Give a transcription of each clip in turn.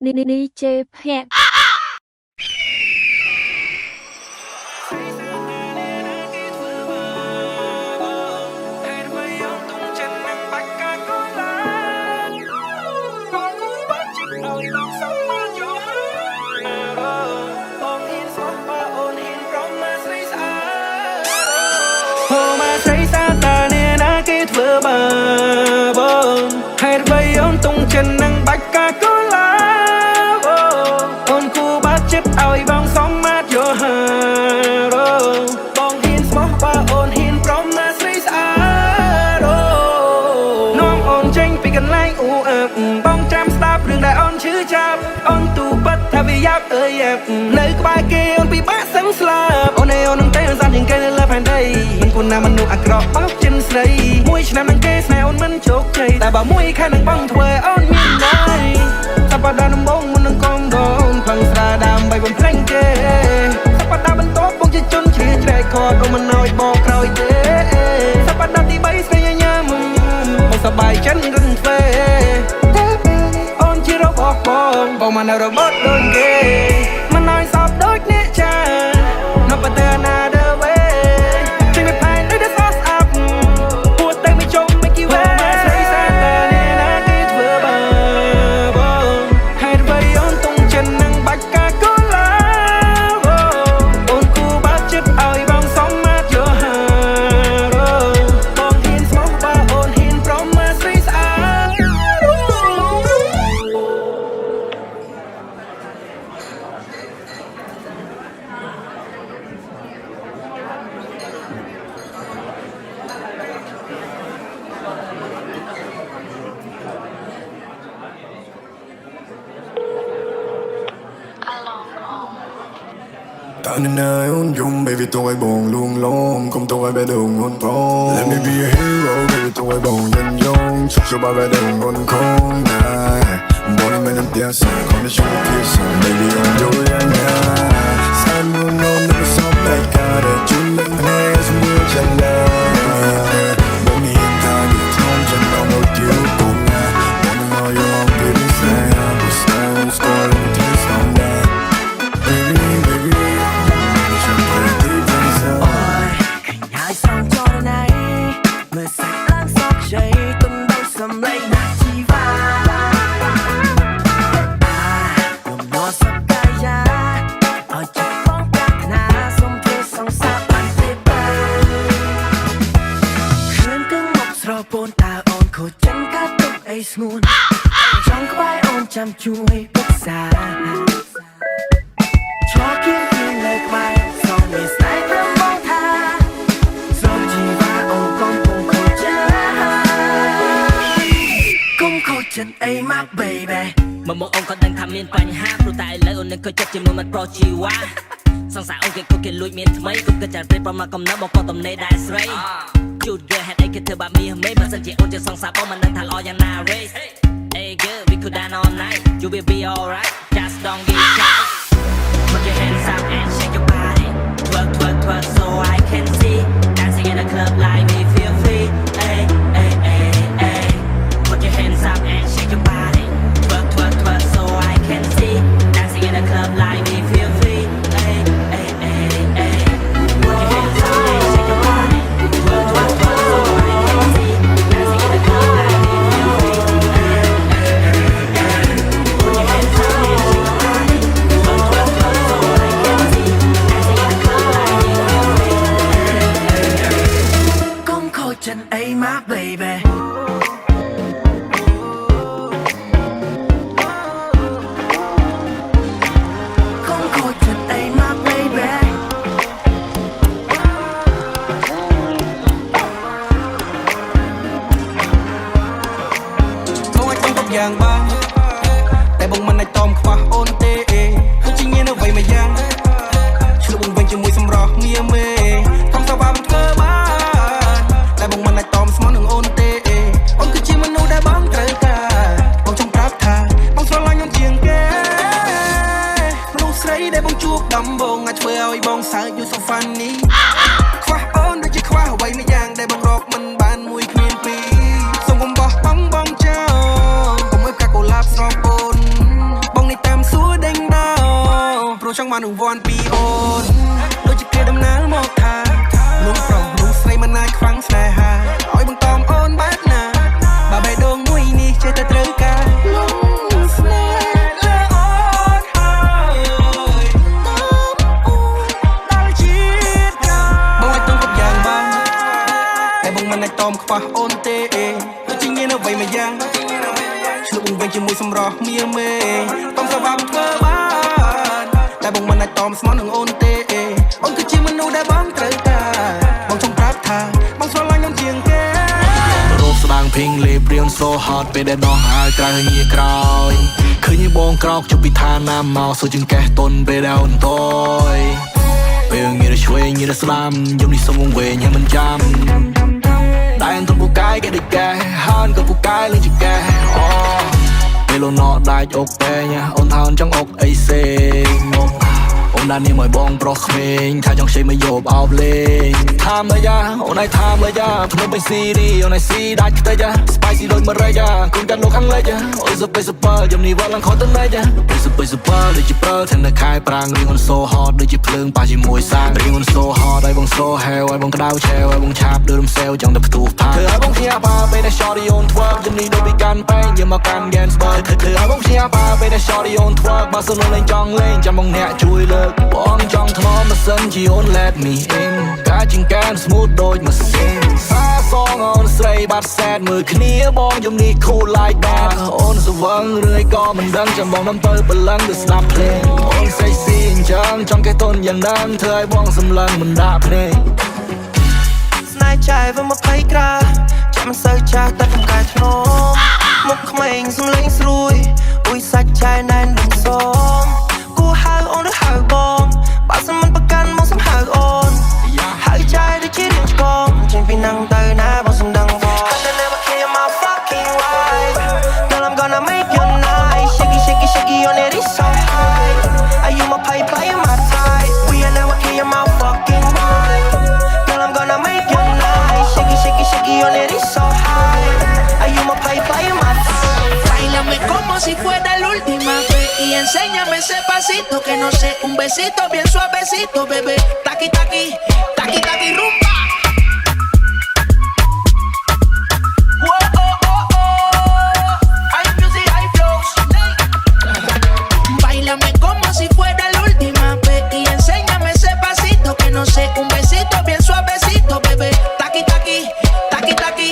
DJ Pet នៅក្បែរគេអូនពិបាកសឹងស្លាប់អូនឯអូននឹងតែសានជាងគេនៅលើផែនដីហ៊ានគូណាមនុស្សអាក្រក់បោកចិនស្រីមួយឆ្នាំនឹងគេស្នេហ៍អូនមិនជោគជ័យតែបើមួយខែនឹងបងធ្វើអូនមានដៃសប្តាហ៍ដំបូងមុននឹងកងដូនផឹងស្រាដើម្បីបំភ្លេចគេសប្តាហ៍បន្ទាប់បងជាជនជ្រៀតជ្រែកខត់អូនមិនអោយបកក្រោយទេសប្តាហ៍ទី3ស្រីញ៉ាំមកសប្បាយចិនរឹងធ្វើអូនជារបស់បងមិននៅរបត់ដូចគេមិនឲ្យសោកដូចអ្នកចានៅប្រទេសណាដើវេចេញទៅផែនដូចតែស្អាប់ពួតតែមិនចុងមិនគីវ៉ាស្រីសាតានេះណាគេធ្វើបងហេតុអ្វីអូនតុងចិននឹងបាច់កាកូឡាអូនគូបាត់ចិត្តឲ្យបងសំមាត់យកហាបងហ៊ានស្មោះបើអូនហ៊ានប្រមាថស្រីស្អាតTao nên ai ôn dung, baby tôi buồn luôn luôn không tôi bé đường hôn phong. Let me be a hero, baby tôi buồn nhân dung chúc cho ba bé đường hôn không này. Mỗi mình em tiếc sợ, không để chúng ta tiếc sợ, baby ôn đôi anh nha. Sao muốn ôn được sống lại cả để chúng mình nghe trong mưa chân lời. Mỗi mình ta được thông chân lòng một chiều cùng nha. Mỗi mình ngồi yêu ông baby say, but stay on score and taste on that. Baby, baby. Ôi, cảnh hai xong cho đôi này mưa sạch láng giọt chảy tung đâu sầm lấy nát chi va ngầm nó sắp cay giá ở chợ bóng cát na sông thuê sông xa bàn tê bay khuyên cứng mọc sro bồn ta ôn khổ chân cát tục ấy nguồn trong cái bài ôn chăm chui bước xa cho kiếm tiền lời bài sau này sai tâm bóng tha rồi chỉ và ôm con cùng khổ chân ấy mà baby មកមកអូនក៏ដឹងថាមានបញ្ហាព្រោះតែឥឡូវអូននឹងក៏ចិត្តជាមួយមិនប្រុសជីវ៉ាសង្សារអូនគេលួចមានថ្មីក៏ចាត់ព្រៃប្រមាណកំណត់មកក៏តំណេដែរស្រីជូតយេហេតុអីគេធ្វើបាបមាសមេបើសិនជាអូនជាសង្សារបងមិនដឹងថាល្អយ៉ាងណា race Hey girl we could dance all night you will be alright just don't get shy put your hands up and shake your body twerk twerk twerk so I can see dancing in the club like me feel free hey hey hey hey put your hands up and shake your body twerk twerk twerk so I can see dancing in the club like me feel free hey hey hey hey put your hands up and shake your body twerk twerk twerk so I can see dancing in the club like me feel free hey hey hey hey put your hands up and shake your body twerk twerk twerk so I can see dancing in the club like me feel free con khổ chân ấy mà baby con khổ chân ấy mà babyបងអាចต้องយ៉ាងបានតែបងមិនអាចតមខ្វះអូនទេគឺជាញៀនអ្វីមួយយ៉ាងឆ្លុះបងវិញជាមួយសម្រស់មៀមេខំសបាមិនធ្វើបានតែបងមិនអាចតមស្មោះនឹងអូនទេអូនគឺជាមនុស្សដែលបងត្រូវការបងចង់ប្រាប់ថាបងស្រឡាញ់អូនជាងគេមនុស្សស្រីដែលបងជួបដំបងអាចធ្វើឲ្យបងសើច you so funny ខ្វះអូនដូចជាខ្វះអ្វីមួយយ៉ាងដែលបងរកមិនបានមួយគ្មានពីរសូមកុំបោះបង់បងចោលកុំឲ្យកាកូឡាបស្រោបអូនបងនេះ ចង់បាននឹងវ័នពីអូនដូចជាគេដំណើរមកថានោះប្រុសនោះស្រីមិនអាចខ្វាំងស្នេហាឲ្យបង្កំអូនបែបណាបើបេះដូងមួយនេះចេះតែត្រូវការស្នេហ៍លើអូនហើយដល់ជាតិកាបងអាចទុំគ្រប់យ៉ាងបងតែបងមិនអាចតមខ្វះអូនទេដូចជាញៀនអ្វីមួយយ៉ាងឆ្លុះវិញជាមួយសម្រស់មៀមេបងសវ៉ាប់ធ្វើបានតែបងមិនអាចតមស្មោះនឹងអូនទេអូនគឺជាមនុស្សដែលបងត្រូវការបងចង់ប្រាប់ថាបងស្រឡាញ់អូនជាងគេរូបស្ដាងភីងលេព្រៀង so hot ពេលដែលដោះអាវក្រៅងាក្រោយឃើញបងក្រោកជុំពីឋានណាមកសួរជាងកេះតុនពេលដែលអូនតយពេលងារឆ្វេងងារស្ដាំយំនេះសុំវងវែងហើយមិនចាំតែអនទៅពូកាយគេដូចកែហានក៏ពូកាយលេងជាកែអូពេលអូនណដាច់អុកពេញអូនថាអូនចង់អុកអីសេងអូនដាននេះមកបងប្រុសក្មេងថាចង់ខ្ចីមកយកអោបលេងថាមយ៉ាអូនឯងថាមយ៉ាភ្នំពេញស៊ីរីអូនឯងស៊ីដាច់ខ្ទេច spicy ដូចមរេចគុំកាត់លោកខាងលិចអូយសុបេសុបើយំនេះវ៉ាឡើងខតទៅណេចពេលសុបេសុបើដូចជាប្រើទាំងនៅខែប្រាំងរៀងអូន so hot ដូចជាភ្លើងប៉ះជាមួយសាំងរៀងអូន so hot ឲ្យបង so hell ឲ្យបងក្តៅឆែវឲ្យបងឆាបដូចរំសេវចង់តែផ្ទុះផាធ្វើឲ្យបងភ្ញាក់ប៉ាពេលដែល shorty on twerk យំនេះដូចពីកាន់ពេញយកមកកាន់ Gansberg ធ្វើឲ្យបងភ្ញាក់ប៉ាពេលដែល shorty on twerk បើសិនលេងចង់លេងចាំបងអ្នកជួយលើកបងចង់ថ្នមម៉ាសិនជាអូន let me in ការជាងកាន smooth ដូចម៉ាស៊ីនសាសងអូនស្រីបាត់សែតមើលគ្នាបងយំនេះ cool like that អូនស្វឹងរឿយក៏មិនដឹងចាំបងនាំទៅបលឹងទៅស្ដាប់ភ្លេងអូន sexy អញ្ចឹងចង់កេះតុនយ៉ាងណាំធ្វើឲ្យបងសម្លឹងមិនដាក់ភ្នែកស្នេហ៍ចៃវាមកភ័យក្រៅចាំមិនសូវចាស់តែបង្កាយធ្នមមុខក្មេងសំលេងស្រួយអ៊ុយសាច់ចៃណែនមិនសមគួរហៅអូនឬហៅបងបើសិនមិនប្រកាន់មកសំហៅអូនហៅចៃដូចជារៀងឆ្កងចេញពីនឹងទៅណាបងសំដឹងបង I never care my fucking wife Girl I'm gonna make you nice Shaky shaky shaky on it is so high Are you my play my type We are never care my fucking wife Girl I'm gonna make you nice Shaky shaky shaky on it is so high Are you my play my type Báilame como si fuera la última vez y enséñame ese pasito que no sé, un besito bien suavecito, bebé. Taqui taqui, taqui taqui rumba. Whoa, oh, oh, oh. High music, high flows. Báilame como si fuera la última vez y enséñame ese pasito que no sé, un besito bien suavecito, bebé. Taqui taqui, taqui taqui,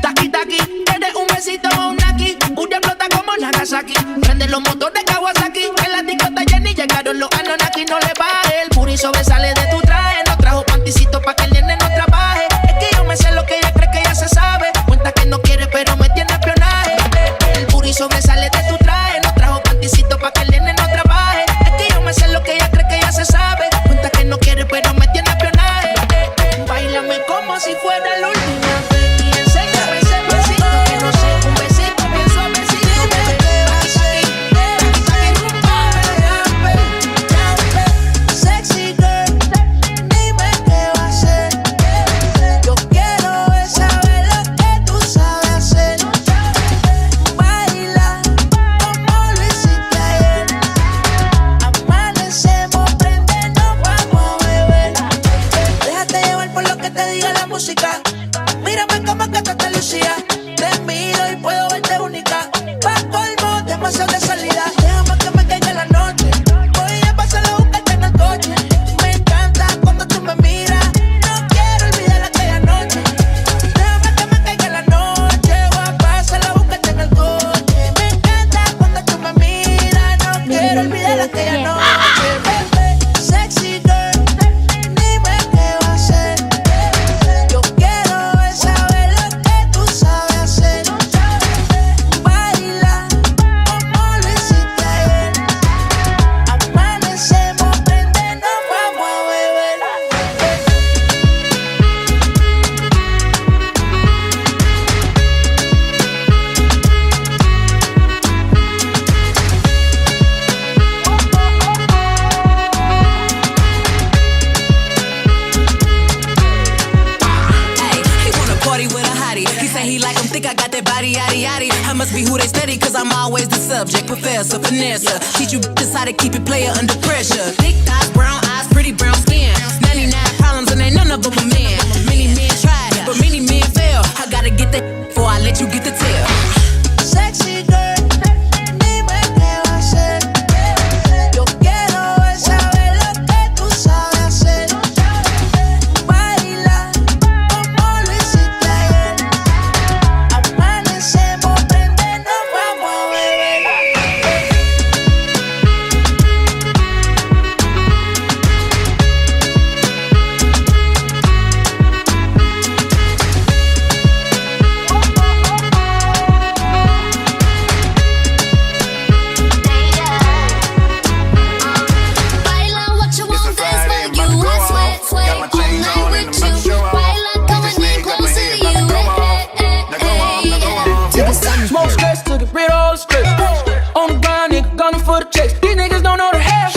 taqui taqui. Eres un besito o un aquí, una explota como Nagasaki. Prende los motores Kawasaki, en la disco está llena y llegaron los Anunnaki. No le baje el puri sobresale de tu traje. No trajo panticito pa' que el nene no traje. subject, professor, finesser. Teach you bitches how to keep it player under pressure. Thick thighs, brown eyes, pretty brown skin. 99 problems and ain't none of them a man. Many men tried, but many men fail. I gotta get that before I let you get the tail. Sexy girl, dime qué va a hacer. Yo quiero saber lo que tú sabes hacer. Baila como lo hiciste ayer. Amanecemos, prende, nos vamos a beber. Baila what you want, dance like you want, sweat, sweat all night with you. Baila coming in closer to you. To the sun. Smoke stress, took it rid all the stress. On the grind, nigga, gunning for the checks. These niggas don't know the half.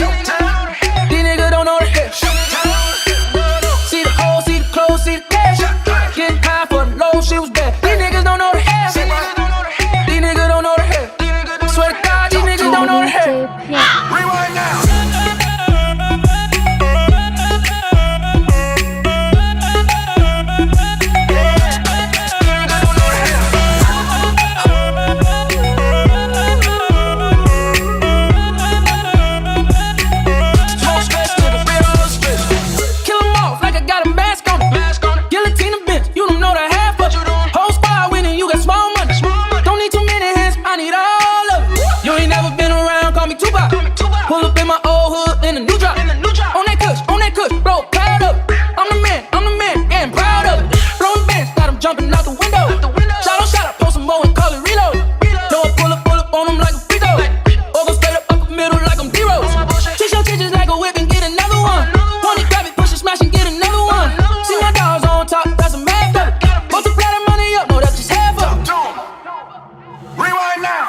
These niggas don't know the half. See the hoes, see the clothes, see the cash. Getting high for the low, shit was bad. These niggas don't know the half. These niggas don't know the half. Swear to God, these niggas don't know the half. Rewind now. Smoke stress, took it rid all the stress. Kill 'em off like I got a mask on. Guillotine a bitch, you don't know the half of it. Whole squad winning, you got small money. Don't need too many hands, I need all of it. You ain't never been around, call me Tupac. Pull up in my old hood in a new drop. On that kush, blow proud of it. I'm the man, yeah, I'm proud of it. Blowing bands, got 'em jumping out the window. Shot up, post some more and call it reload. No, I pull up on 'em like a free throw. Or go straight up the middle like I'm D-Rose. Twist your titties like a whip and get another one. Want it, grab it, push it, smash and get another one. See my dogs on top, that's a math of it. Multiply the money up, no, that's just half of it. Rewind now.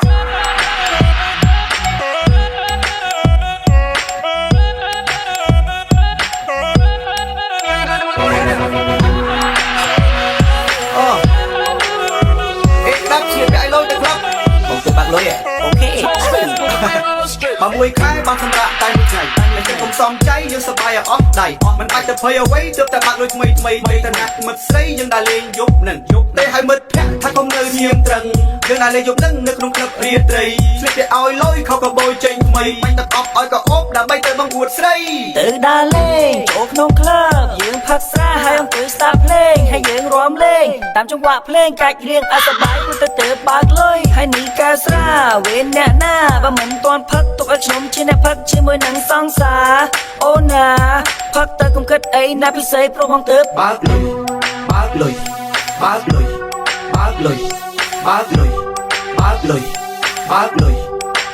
Đáp chuyện với ai lôi được không? Không từ bạc lôi à? Ok. បើមួយខែបានសម្រាប់តែមួយថ្ងៃតែខ្ញុំកុំសំចៃយើងសប្បាយអស់ដៃមិនអាចទៅភ័យអ្វីទើបតែបាក់លុយថ្មីទៅណាត់មិត្តស្រីយើងដែលលេងយប់នឹងតែឲ្យមិត្តភក្តិថាកុំនៅញៀមត្រឹងយើងដែលលេងយប់នឹងនៅក្នុងក្លឹបរាត្រីស្លៀកតែឲ្យលុយខោក៏បោយចេញថ្មីបាញ់ទឹកអប់ឲ្យក៏អប់ដើម្បីទៅបង្អួតស្រី ទៅដើរលេងចូលក្នុងក្លឹបយើងផឹកស្រាហើយអង្គុយស្ដាប់ភ្លេងហើយយើងរាំលេងតាមចង្វាក់ភ្លេងកាច់រៀងឲ្យសប្បាយព្រោះទៅបើកលុយហើយនេះកែស្រាវេនអ្នកណាបើមិនទាន់ផឹកទុកឲ្យខ្ញុំជាអ្នកផឹកជាមួយនឹងសង្សារអូណាផឹកទៅកុំគិតអីណាពិសេសព្រោះបងទៅបើកលុយបើកលុយបើកលុយបើកលុយបើកលុយបើកលុយបើកលុយ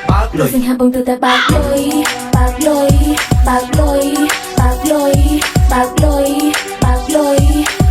បើកលុយ Sinh ham bông từ ta bạc lôi, bạc lôi, bạc lôi, bạc lôi, bạc lôi, bạc lôi,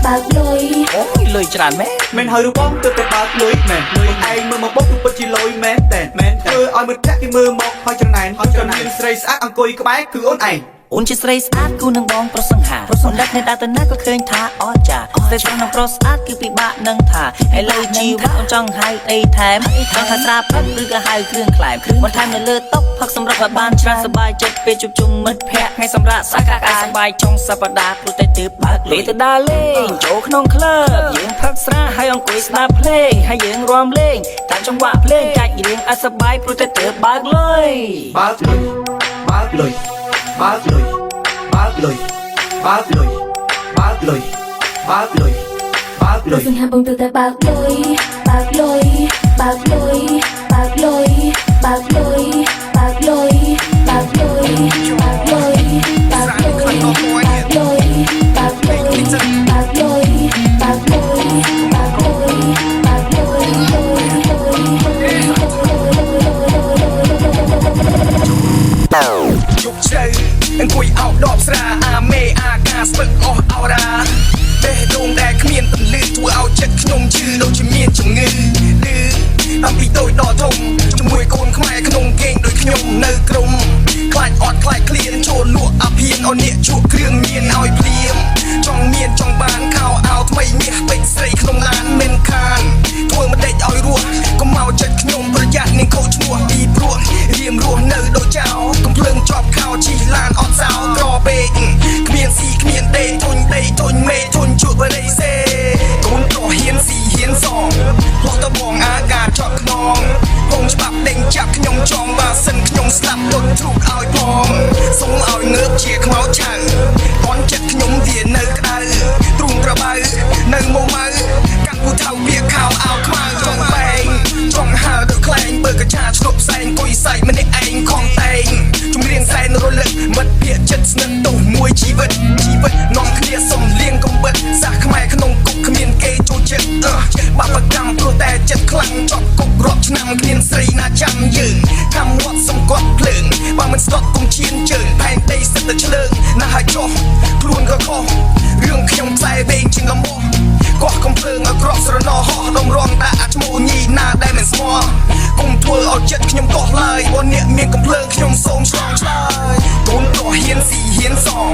bạc lôi. អូយលុយច្រើនមែន មិនហើយរូបបងទើបតែបើកលុយមែនលុយឯងមើលមកបុកគឺពិតជាលុយមែនតែធ្វើឲ្យមិត្តភក្តិគេមើលមកហើយចំណែនមានស្រីស្អាតអង្គុយក្បែរគឺអូនឯង អូនជាស្រីស្អាតគូនឹងបងប្រុសសង្ហាប្រុសសម្ដេចនៃដើរទៅណាក៏ឃើញថាអស្ចារ្យស្រីស្អាតនឹងប្រុសស្អាតគឺពិបាកនឹងថាឥឡូវជីវិតអូនចង់ហៅអីថែមចង់ថាស្រាផឹកឬក៏ហៅគ្រឿងក្លែមបន្ថែមនៅលើតុផឹកសម្រាប់ឲ្យបានច្រើនសប្បាយចិត្តពេលជួបជុំមិត្តភក្តិថ្ងៃសម្រាប់សាកាកាសប្បាយចុងសប្តាហ៍ព្រោះតែទើបបើកលុយទៅដើរលេងចូលក្នុងក្លឹបយើងផឹកស្រាហើយអង្គុយស្ដាប់ភ្លេងហើយយើងរាំលេងតាមចង្វាក់ភ្លេងកាច់រៀងឲ្យសប្បាយព្រោះតែទើបបើកលុយ បើកលុយបើកលុយបើកលុយបើកលុយបើកលុយបើកលុយបើកលុយបើកលុយ Sinh ham bông từ ta bạc lôi, bạc lôi, bạc lôi, bạc lôi, bạc lôi, bạc lôi, bạc lôi, bạc lôi, bạc lôi, bạc lôi, bạc lôi, bạc lôi, bạc lôi, bạc lôi, bạc lôi, Chúc chơi, anh quỳ áo đọp ra, mê ca spực áo ra. Để đồn đại miền tầm lư, thua áo chất nhung chư, đâu chỉ miền trong ngư. Lư, bị tôi đỏ thông, trong mùi côn không ai không ghen đôi nhung nơ krong. Khai ọt khai clean, trộn lụa áp hiên, ôn nhẹ chuộc krương miền áo pliêm. Trong miền trong bàn khao áo thay nhẹ bệnh xây không lan men khan. Thua mà đẩy áo ruột, có màu chất nhung, bởi nhạt nên câu chua, đi ruộng. ដូចចោលកំភ្លើងជាប់ខោជីឡានអត់សោក្រពេកគ្មានស៊ីគ្មានដេកធុញមេធុញជួបបរិសេកូនប្រុសហ៊ានស៊ីហ៊ានសងផ្លោះតបងអាការចត់ខ្នងហងច្បាប់ដេញចាប់ខ្ញុំចង់បើសិនខ្ញុំស្ដាប់ដូចជ្រូកឲ្យផងសូមឲ្យងើបជាខ្មោចឆៅអន់ចិត្តខ្ញុំវានៅក្តៅទ្រូងប្របៅនៅមុំម៉ៅកាំងពូថៅវាខោអោខ្មៅចង់បែងចង់ហើដូចខ្លែងបើកញ្ចាឆ្លប់ផ្សែងគួយសៃម្នាក់ឯងខំតែងជំរៀងសែនរលឹកមិត្តភក្តិចិត្តស្និទ្ធទៅមួយជីវិតនាំគ្នាសំលៀងកំបិតសាសខ្មែរក្នុងគុកគ្មានគេចូលចិត្តបាបកម្មព្រោះតែចិត្តខ្លាំងជាប់គុករាប់ឆ្នាំគ្មានស្រីណាចាំយើងខំវត្តសង្កត់ភ្លើងបើមិនស្ដុតគុំឈានជើងផែនដីសិតតែឆ្លើងណាស់ហើយចុះខ្លួនក៏ខុសរឿងខ្ញុំខ្សែវែងជាងកំបោះកោះកំភ្លើងឲ្យក្រក់ស្រណោហោះដុំរងដាក់ឈ្មោះញីណាដែលមិនស្មោះគុំធ្វើឲ្យចិត្តខ្ញុំកោះឡើយបើអ្នកមានកំភ្លើងខ្ញុំសូមឆ្លងឆ្លើយកូនក៏ហ៊ានស៊ីហ៊ានសង